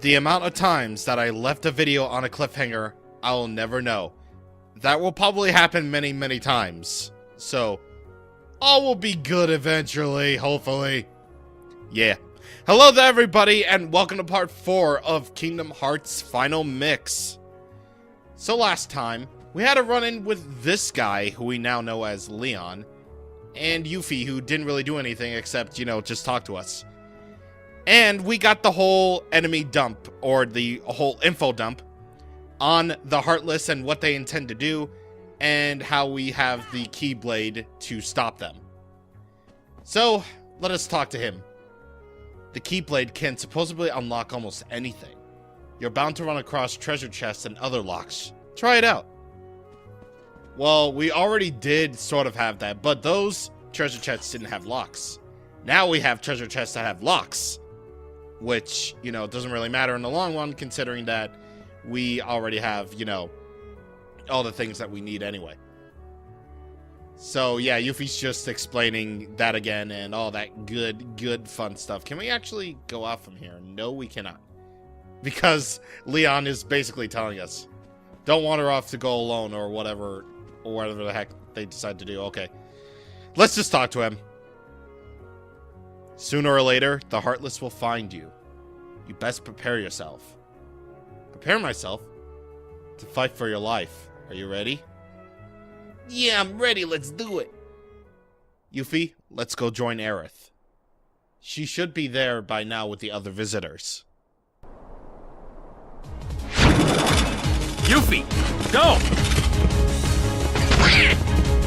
The amount of times that I left a video on a cliffhanger, I'll never know. That will probably happen many, many times. So, all will be good eventually, hopefully. Yeah. Hello there, everybody, and welcome to part 4 of Kingdom Hearts Final Mix. So last time, we had a run-in with this guy, who we now know as Leon, and Yuffie, who didn't really do anything except, you know, just talk to us. And we got the whole enemy dump, or the whole info dump, on the Heartless and what they intend to do, and how we have the Keyblade to stop them. So, let us talk to him. The Keyblade can supposedly unlock almost anything. You're bound to run across treasure chests and other locks. Try it out. Well, we already did sort of have that, but those treasure chests didn't have locks. Now we have treasure chests that have locks. Which, you know, doesn't really matter in the long run, considering that we already have, you know, all the things that we need anyway. So, yeah, Yuffie's just explaining that again and all that good fun stuff. Can we actually go out from here? No, we cannot. Because Leon is basically telling us, don't wander off to go alone or whatever the heck they decide to do. Okay. Let's just talk to him. Sooner or later, the Heartless will find you. You best prepare yourself. Prepare myself? To fight for your life. Are you ready? Yeah, I'm ready. Let's do it. Yuffie, let's go join Aerith. She should be there by now with the other visitors. Yuffie, go!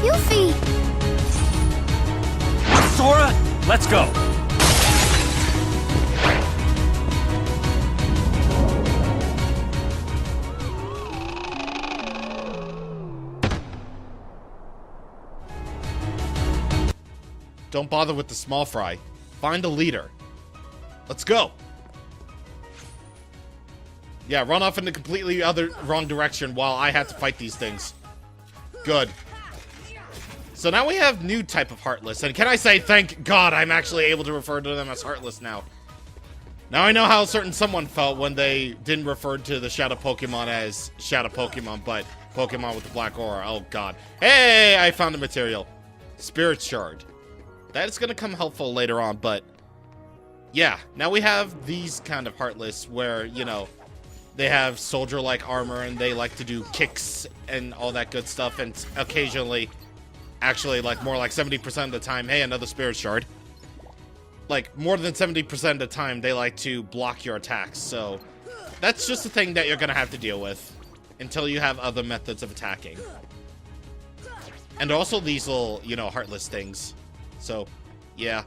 Yuffie! Sora, let's go! Don't bother with the small fry. Find a leader. Let's go. Yeah, run off in the completely wrong direction while I have to fight these things. Good. So now we have new type of Heartless. And can I say, thank God I'm actually able to refer to them as Heartless now. Now I know how a certain someone felt when they didn't refer to the Shadow Pokemon as Shadow Pokemon, but Pokemon with the Black Aura. Oh God. Hey, I found the material. Spirit Shard. That is going to come helpful later on, but yeah, now we have these kind of Heartless where, you know, they have soldier-like armor and they like to do kicks and all that good stuff, and occasionally, actually, like more like 70% of the time, hey, another Spirit Shard. Like, more than 70% of the time, they like to block your attacks, so that's just a thing that you're going to have to deal with until you have other methods of attacking. And also these little, you know, Heartless things. So, yeah.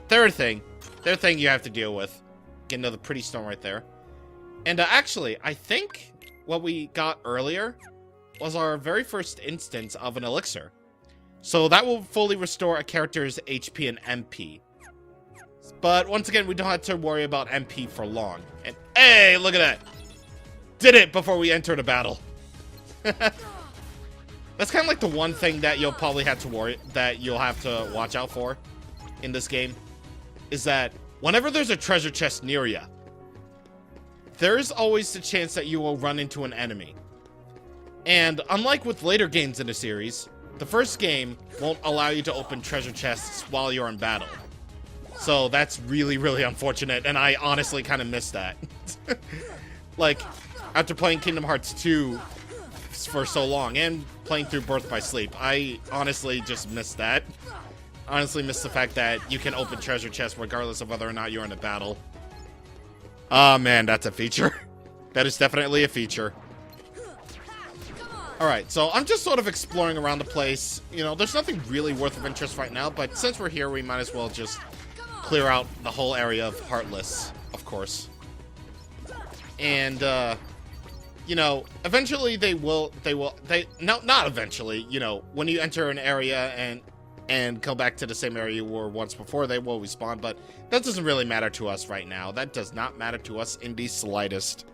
Third thing you have to deal with. Get another pretty stone right there. And actually, I think what we got earlier was our very first instance of an elixir. So that will fully restore a character's HP and MP. But once again, we don't have to worry about MP for long. And hey, look at that! Did it before we entered a battle. That's kind of like the one thing that you'll probably have to watch out for in this game, is that whenever there's a treasure chest near you, there's always the chance that you will run into an enemy. And unlike with later games in the series, the first game won't allow you to open treasure chests while you're in battle. So that's really, really unfortunate, and I honestly kind of miss that. Like, after playing Kingdom Hearts 2 for so long, and playing through Birth by Sleep, I honestly just missed that. Honestly missed the fact that you can open treasure chests regardless of whether or not you're in a battle. Oh man, that's a feature. That is definitely a feature. Alright, so I'm just sort of exploring around the place. You know, there's nothing really worth of interest right now, but since we're here, we might as well just clear out the whole area of Heartless, of course. And, you know, eventually not eventually, you know, when you enter an area and come back to the same area you were once before, they will respawn, but that doesn't really matter to us right now. That does not matter to us in the slightest.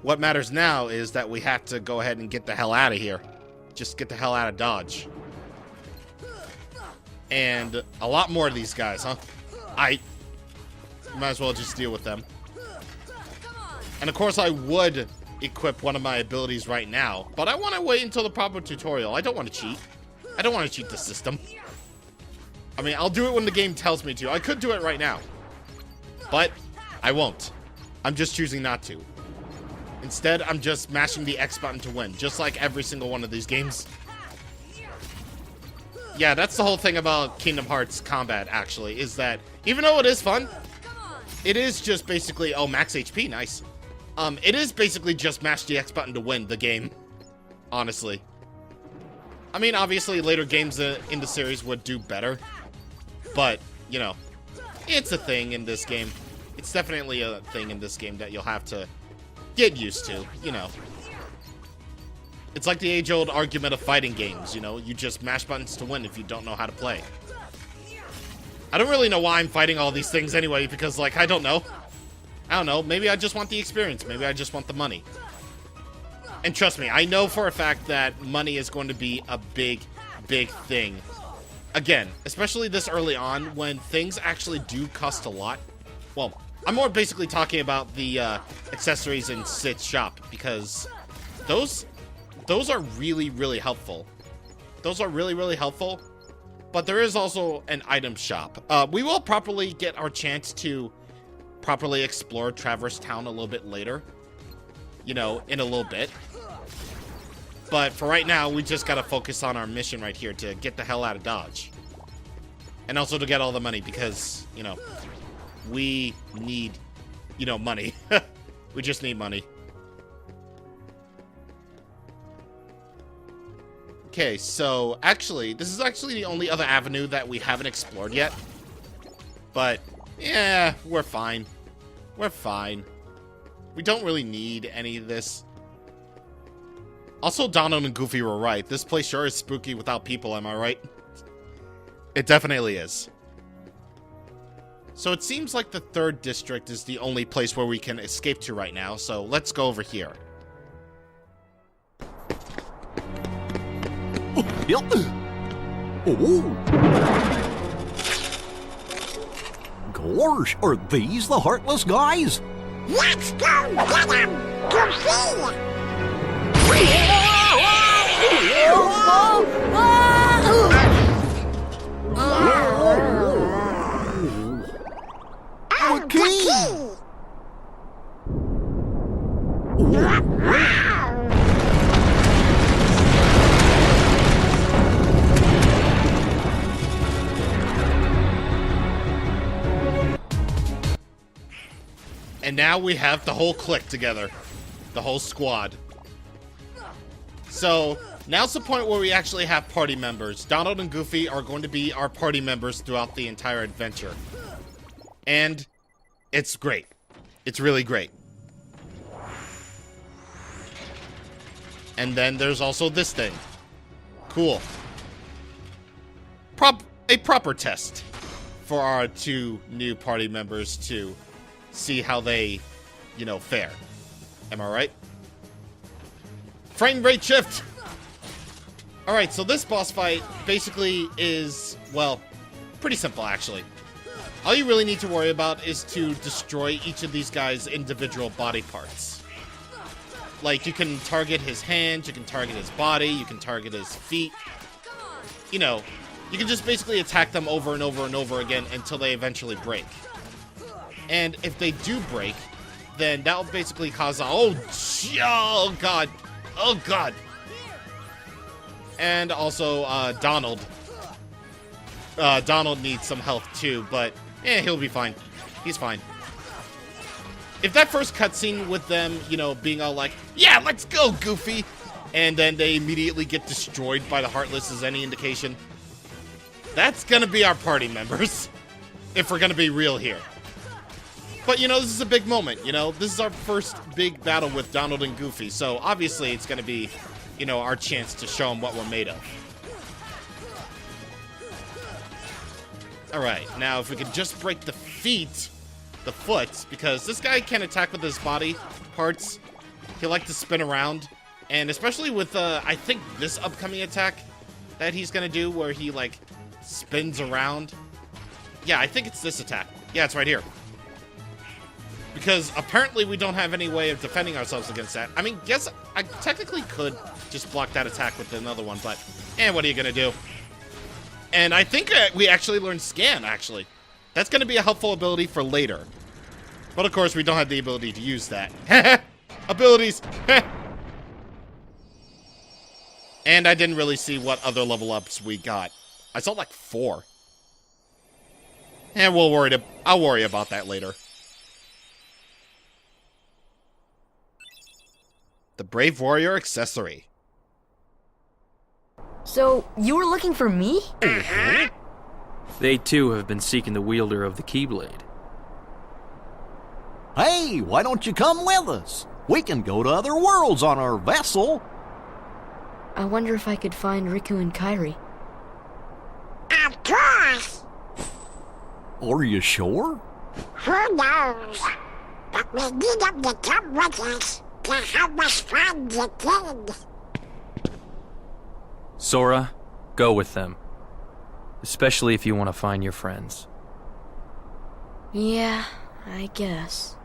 What matters now is that we have to go ahead and get the hell out of here. Just get the hell out of Dodge. And a lot more of these guys, huh? I might as well just deal with them. And of course I would equip one of my abilities right now, but I want to wait until the proper tutorial. I don't want to cheat. I don't want to cheat the system. I mean, I'll do it when the game tells me to. I could do it right now, but I won't. I'm just choosing not to. Instead, I'm just mashing the X button to win, just like every single one of these games. Yeah, that's the whole thing about Kingdom Hearts combat, actually, is that even though it is fun, it is just basically, oh, max HP, nice. It is basically just mash the X button to win the game, honestly. I mean, obviously, later games in the series would do better, but, you know, it's a thing in this game. It's definitely a thing in this game that you'll have to get used to, you know. It's like the age-old argument of fighting games, you know? You just mash buttons to win if you don't know how to play. I don't really know why I'm fighting all these things anyway, because, like, I don't know. I don't know. Maybe I just want the experience. Maybe I just want the money. And trust me, I know for a fact that money is going to be a big, big thing. Again, especially this early on, when things actually do cost a lot. Well, I'm more basically talking about the accessories in Sid's shop, because those are really, really helpful. Those are really, really helpful. But there is also an item shop. We will properly get our chance to properly explore Traverse Town a little bit later. You know, in a little bit. But for right now, we just gotta focus on our mission right here to get the hell out of Dodge. And also to get all the money because, you know, we need, you know, money. We just need money. Okay, so actually, this is actually the only other avenue that we haven't explored yet. But, yeah, we're fine. We're fine. We don't really need any of this. Also, Donald and Goofy were right. This place sure is spooky without people, am I right? It definitely is. So it seems like the 3rd district is the only place where we can escape to right now, so let's go over here. Oh! Gosh, are these the Heartless guys? Let's go get him! Goofy! The key! And now we have the whole clique together. The whole squad. So, now's the point where we actually have party members. Donald and Goofy are going to be our party members throughout the entire adventure. And it's great. It's really great. And then there's also this thing. Cool. A proper test for our 2 new party members to see how they, you know, fare. Am I right? Frame rate shift! Alright, so this boss fight basically is, well, pretty simple actually. All you really need to worry about is to destroy each of these guys' individual body parts. Like, you can target his hands, you can target his body, you can target his feet. You know, you can just basically attack them over and over and over again until they eventually break. And if they do break, then that will basically cause a... Oh, God. Oh, God. And also, Donald. Donald needs some health, too, but... he'll be fine. He's fine. If that first cutscene with them, you know, being all like, yeah, let's go, Goofy, and then they immediately get destroyed by the Heartless is any indication, that's gonna be our party members, if we're gonna be real here. But, you know, this is a big moment, you know? This is our first big battle with Donald and Goofy, so obviously it's gonna be, you know, our chance to show them what we're made of. Alright, now if we could just break the foot, because this guy can attack with his body parts. He'll like to spin around, and especially with, I think this upcoming attack that he's gonna do, where he, like, spins around. Yeah, I think it's this attack. Yeah, it's right here. Because apparently we don't have any way of defending ourselves against that. I mean, yes, I technically could just block that attack with another one, but what are you gonna do? And I think we actually learned Scan, actually. That's gonna be a helpful ability for later. But of course, we don't have the ability to use that. Abilities! And I didn't really see what other level ups we got. I saw like 4. And I'll worry about that later. The Brave Warrior accessory. So, you were looking for me? They too have been seeking the wielder of the Keyblade. Hey, why don't you come with us? We can go to other worlds on our vessel. I wonder if I could find Riku and Kairi. Of course. Are you sure? Who knows? But we need them to come with us to help us find the king. Sora, go with them. Especially if you want to find your friends. Yeah, I guess.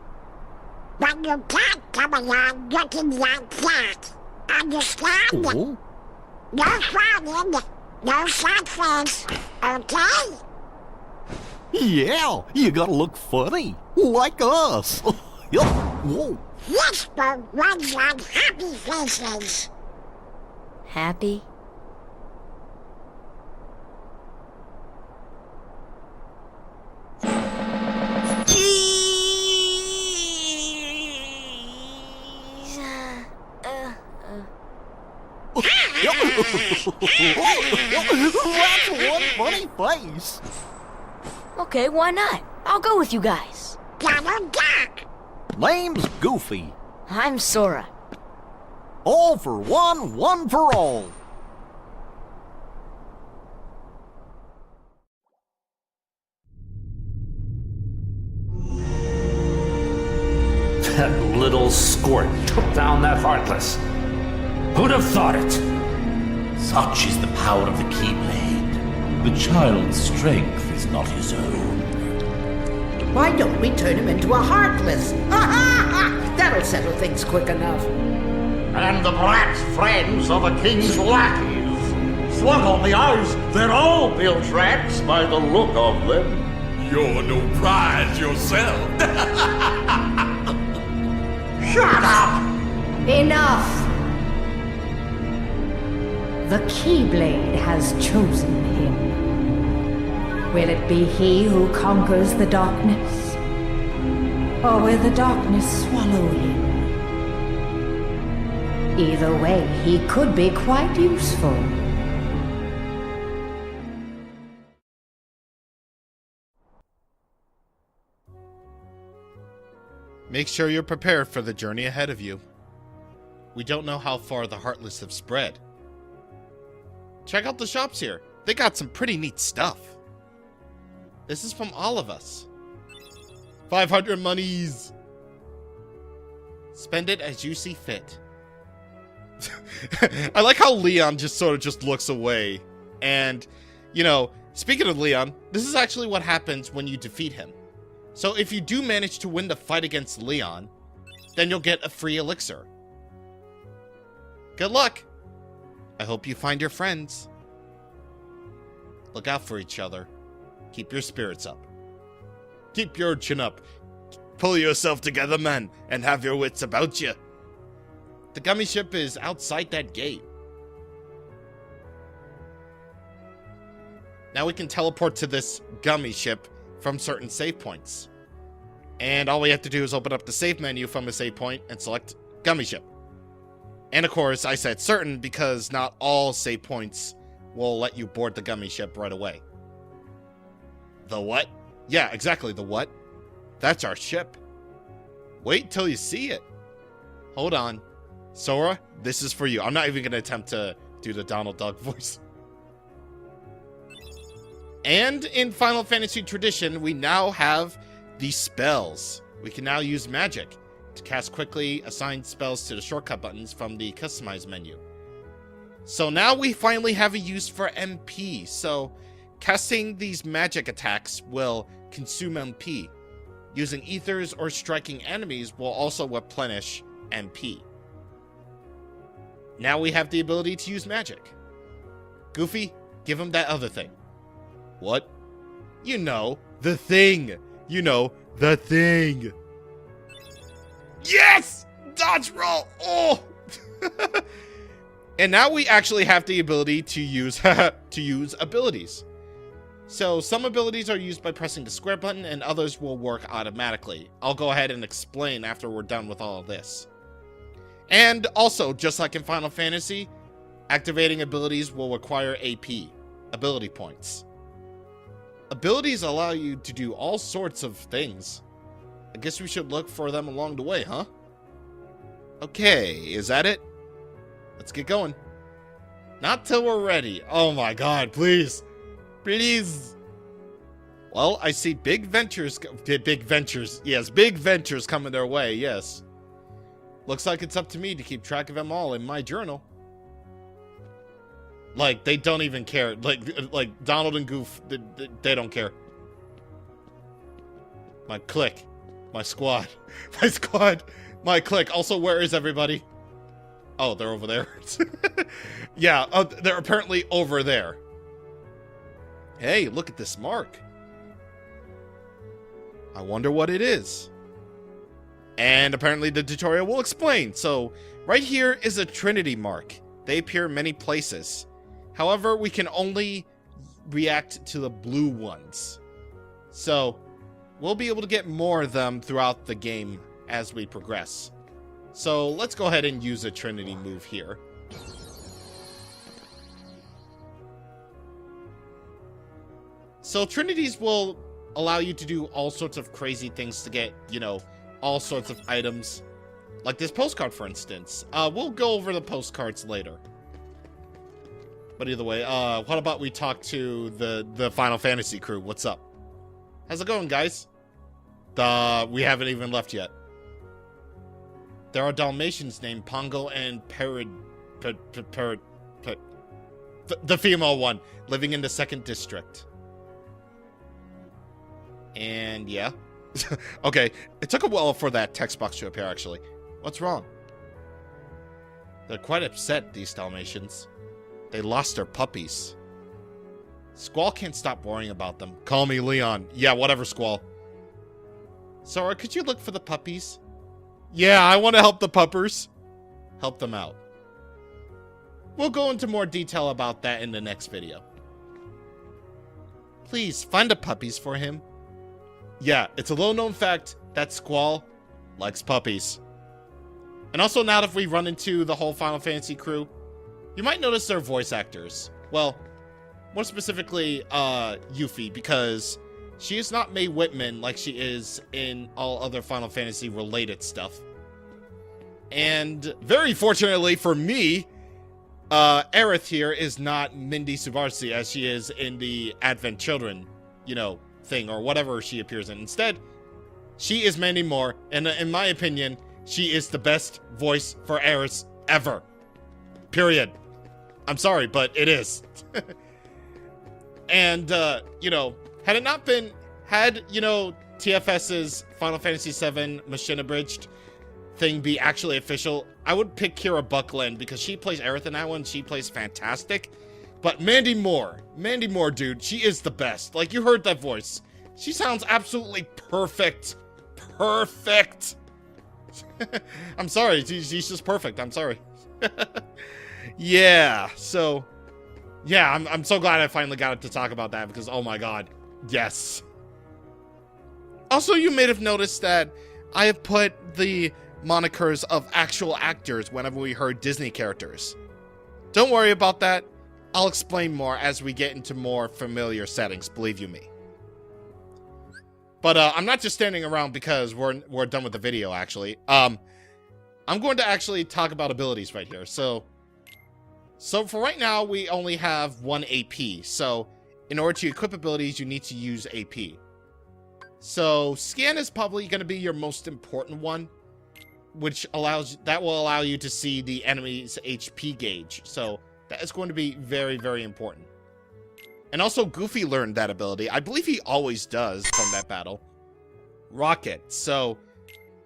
But you can't come along looking like that. Understand? Oh? No frowning, no sad face, okay? Yeah, you gotta look funny, like us. Whoa. Whisper runs on happy faces. Happy? That's one funny face. Okay, why not? I'll go with you guys. Double duck. Name's Goofy. I'm Sora. All for one, one for all. That little squirt took down that Heartless. Who'd have thought it? Such is the power of the Keyblade. The child's strength is not his own. Why don't we turn him into a Heartless? Ha ha ha! That'll settle things quick enough. And the brat's friends are the king's lackeys. Slug on the eyes, they're all bilge rats by the look of them. You're no prize yourself. Shut up! Enough! The Keyblade has chosen him. Will it be he who conquers the darkness? Or will the darkness swallow him? Either way, he could be quite useful. Make sure you're prepared for the journey ahead of you. We don't know how far the Heartless have spread. Check out the shops here. They got some pretty neat stuff. This is from all of us. 500 monies. Spend it as you see fit. I like how Leon just sort of just looks away. And, you know, speaking of Leon, this is actually what happens when you defeat him. So if you do manage to win the fight against Leon, then you'll get a free elixir. Good luck! I hope you find your friends. Look out for each other. Keep your spirits up. Keep your chin up. Pull yourself together, men, and have your wits about you. The gummy ship is outside that gate. Now we can teleport to this gummy ship from certain save points. And all we have to do is open up the save menu from a save point and select gummy ship. And of course, I said certain because not all save points will let you board the gummy ship right away. The what? Yeah, exactly, the what? That's our ship. Wait till you see it. Hold on. Sora, this is for you. I'm not even going to attempt to do the Donald Duck voice. And in Final Fantasy tradition, we now have the spells. We can now use magic to cast quickly assigned spells to the shortcut buttons from the customize menu. So now we finally have a use for MP. So casting these magic attacks will consume MP. Using ethers or striking enemies will also replenish MP. Now we have the ability to use magic. Goofy, give him that other thing. What? You know, the thing. You know, the thing. Yes! Dodge roll! Oh! And now we actually have the ability to use abilities. So some abilities are used by pressing the square button and others will work automatically. I'll go ahead and explain after we're done with all of this. And also, just like in Final Fantasy, activating abilities will require AP, ability points. Abilities allow you to do all sorts of things. I guess we should look for them along the way, huh? Okay, is that it? Let's get going. Not till we're ready. Oh my god, please. Please. Well, I see big ventures coming their way, yes. Looks like it's up to me to keep track of them all in my journal. Like, they don't even care. Like Donald and Goof, they don't care. My clique. My squad. My squad. My clique. Also, where is everybody? Oh, they're over there. Yeah, they're apparently over there. Hey, look at this mark. I wonder what it is. And apparently the tutorial will explain. So, right here is a Trinity mark. They appear in many places. However, we can only react to the blue ones. So, we'll be able to get more of them throughout the game as we progress. So, let's go ahead and use a Trinity move here. So, Trinities will allow you to do all sorts of crazy things to get, you know, all sorts of items. Like this postcard, for instance. We'll go over the postcards later. But either way, what about we talk to the Final Fantasy crew? What's up? How's it going, guys? We haven't even left yet. There are Dalmatians named Pongo and the female one, living in the 2nd district. And yeah. Okay, it took a while for that text box to appear, actually. What's wrong? They're quite upset, these Dalmatians. They lost their puppies. Squall can't stop worrying about them. Call me Leon. Yeah, whatever, Squall. Sora, could you look for the puppies? Yeah, I want to help the puppers. Help them out. We'll go into more detail about that in the next video. Please, find the puppies for him. Yeah, it's a little-known fact that Squall likes puppies. And also, now that we run into the whole Final Fantasy crew, you might notice they're voice actors. Well, more specifically, Yuffie, because she is not Mae Whitman like she is in all other Final Fantasy-related stuff. And very fortunately for me, Aerith here is not Mindy Subarsi as she is in the Advent Children, you know, thing, or whatever she appears in. Instead, she is Mandy Moore, and in my opinion, she is the best voice for Aerith ever. Period. I'm sorry, but it is. And, you know, had, you know, TFS's Final Fantasy VII Machine Abridged thing be actually official, I would pick Kira Buckland because she plays Aerith in that one. She plays fantastic. But Mandy Moore, dude, she is the best. Like, you heard that voice. She sounds absolutely perfect. Perfect. I'm sorry, she's just perfect. I'm sorry. Yeah, so... yeah, I'm so glad I finally got to talk about that because, oh my god, yes. Also, you may have noticed that I have put the monikers of actual actors whenever we heard Disney characters. Don't worry about that. I'll explain more as we get into more familiar settings, believe you me. But I'm not just standing around because we're done with the video, actually. I'm going to actually talk about abilities right here. So for right now, we only have 1 AP. So in order to equip abilities, you need to use AP. So scan is probably going to be your most important one, which will allow you to see the enemy's HP gauge. So that is going to be very, very important. And also, Goofy learned that ability. I believe he always does from that battle. rocket. So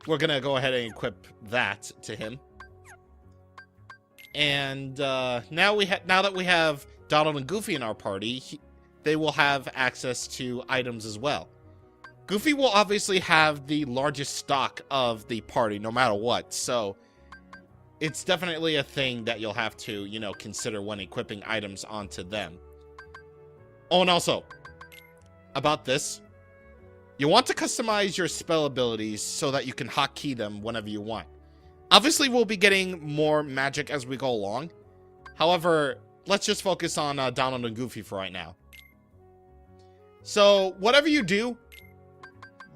we're gonna go ahead and equip that to him. And now that we have Donald and Goofy in our party, they will have access to items as well. Goofy will obviously have the largest stock of the party, no matter what. So it's definitely a thing that you'll have to, you know, consider when equipping items onto them. Oh, and also, about this, you want to customize your spell abilities so that you can hotkey them whenever you want. Obviously, we'll be getting more magic as we go along. However, let's just focus on Donald and Goofy for right now. So, whatever you do,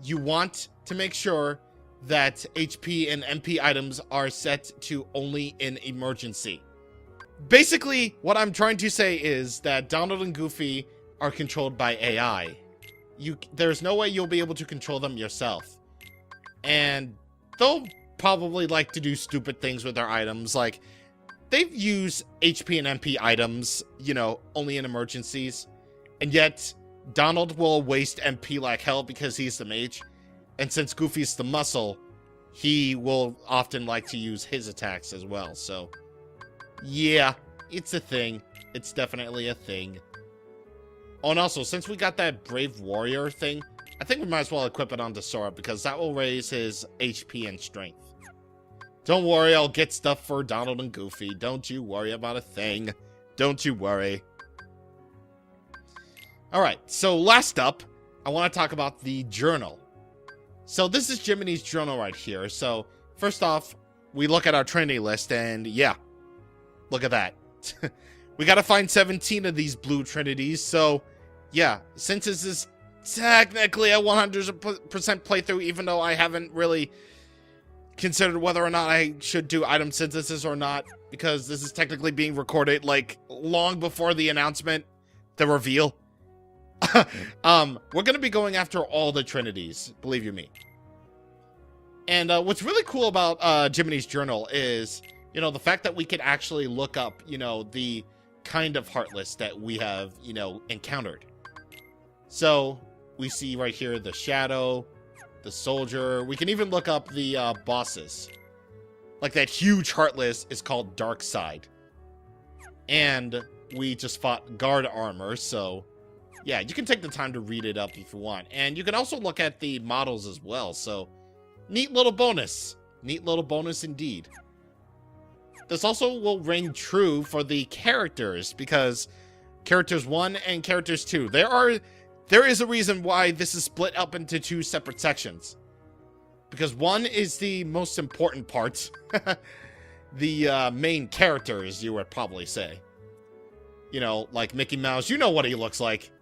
you want to make sure that HP and MP items are set to only in emergency. Basically, what I'm trying to say is that Donald and Goofy are controlled by AI. There's no way you'll be able to control them yourself. And they'll probably like to do stupid things with their items. Like, they've used HP and MP items, you know, only in emergencies. And yet, Donald will waste MP like hell because he's the mage. And since Goofy's the muscle, he will often like to use his attacks as well. So, yeah, it's a thing. It's definitely a thing. Oh, and also, since we got that Brave Warrior thing, I think we might as well equip it onto Sora, because that will raise his HP and strength. Don't worry, I'll get stuff for Donald and Goofy. Don't you worry about a thing. Don't you worry. Alright, so last up, I want to talk about the journal. So this is Jiminy's journal right here. So, first off, we look at our Trinity list, and yeah, look at that. We gotta find 17 of these blue Trinities, so yeah, since this is technically a 100% playthrough, even though I haven't really considered whether or not I should do item synthesis or not, because this is technically being recorded, like, long before the announcement, the reveal. We're gonna be going after all the Trinities, believe you me. And what's really cool about Jiminy's journal is, you know, the fact that we can actually look up, you know, the kind of Heartless that we have, you know, encountered. So, we see right here the Shadow, the Soldier. We can even look up the bosses. Like that huge Heartless is called Dark Side. And we just fought Guard Armor, so yeah, you can take the time to read it up if you want. And you can also look at the models as well, so neat little bonus. Neat little bonus indeed. This also will ring true for the characters, because characters 1 and characters 2, there is a reason why this is split up into 2 separate sections. Because 1 is the most important part. The main characters, you would probably say. You know, like Mickey Mouse, you know what he looks like.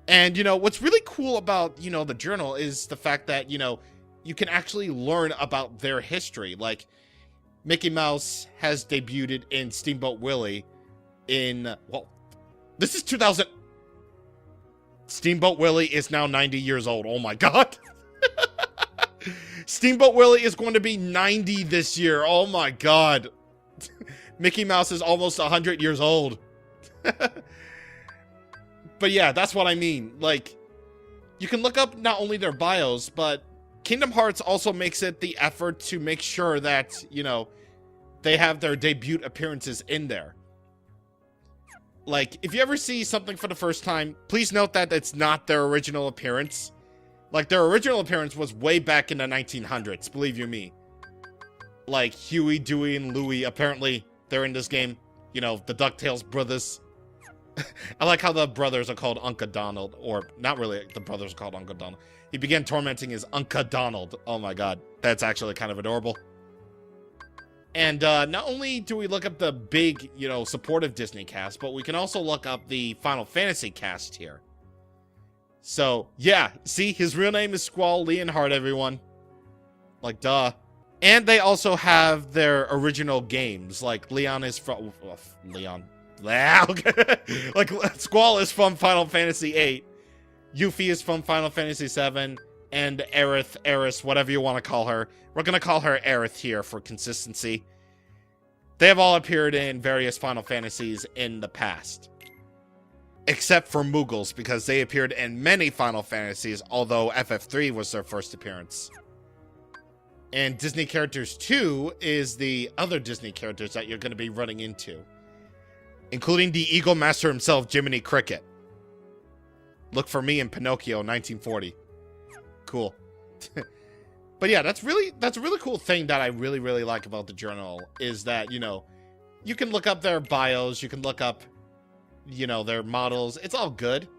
And, you know, what's really cool about, you know, the journal is the fact that, you know, you can actually learn about their history. Like, Mickey Mouse has debuted in Steamboat Willie in, well, this is 2000. Steamboat Willie is now 90 years old. Oh my god. Steamboat Willie is going to be 90 this year. Oh my god. Mickey Mouse is almost 100 years old. But yeah, that's what I mean. Like, you can look up not only their bios, but Kingdom Hearts also makes it the effort to make sure that, you know, they have their debut appearances in there. Like, if you ever see something for the first time, please note that it's not their original appearance. Like, their original appearance was way back in the 1900s, believe you me. Like, Huey, Dewey, and Louie, apparently, they're in this game. You know, the DuckTales brothers. I like how the brothers are called Uncle Donald, or not really, the brothers are called Uncle Donald. He began tormenting his Uncle Donald. Oh my god, that's actually kind of adorable. And not only do we look up the big, you know, supportive Disney cast, but we can also look up the Final Fantasy cast here. So, yeah, see, his real name is Squall Leonhardt, everyone. Like, duh. And they also have their original games, like Leon is from... like, Squall is from Final Fantasy VIII. Yuffie is from Final Fantasy VII. And Aerith, Eris, whatever you want to call her. We're going to call her Aerith here for consistency. They have all appeared in various Final Fantasies in the past. except for Moogles, because they appeared in many Final Fantasies, although FF3 was their first appearance. And Disney Characters 2 is the other Disney characters that you're going to be running into, including the Eagle Master himself, Jiminy Cricket. Look for me in Pinocchio, 1940. Cool. But yeah, that's a really cool thing that I really like about the journal, is that, you know, you can look up their bios, you can look up, you know, their models. It's all good.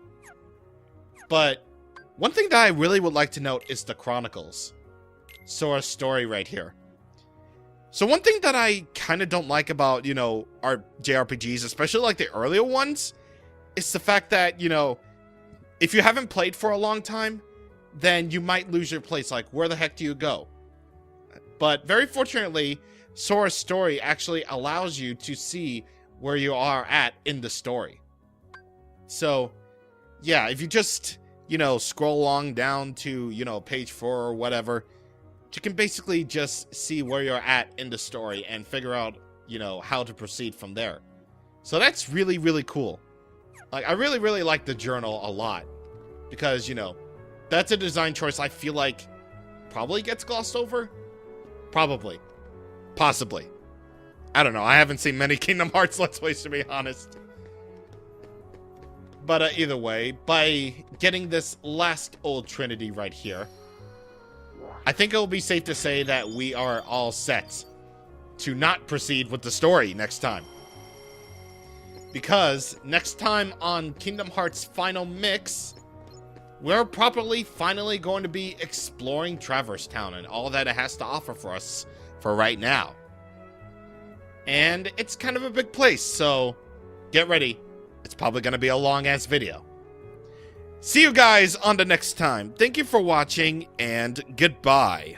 But one thing that I really would like to note is the Chronicles. Sora's story right here. So one thing that I kind of don't like about, you know, our JRPGs, especially like the earlier ones, is the fact that, you know, if you haven't played for a long time, then you might lose your place. Like, where the heck do you go? But very fortunately, Sora's story actually allows you to see where you are at in the story. So, yeah, if you just, you know, scroll along down to, you know, page 4 or whatever, you can basically just see where you're at in the story and figure out, you know, how to proceed from there. So that's really cool. Like, I really like the journal a lot, because, you know, that's a design choice I feel like probably gets glossed over. Probably. Possibly. I don't know. I haven't seen many Kingdom Hearts Let's Plays, to be honest. But either way, by getting this last Old Trinity right here, I think it will be safe to say that we are all set to not proceed with the story next time. Because next time on Kingdom Hearts Final Mix, we're finally going to be exploring Traverse Town and all that it has to offer for us for right now. And it's kind of a big place, so get ready. It's probably going to be a long-ass video. See you guys on the next time. Thank you for watching, and goodbye.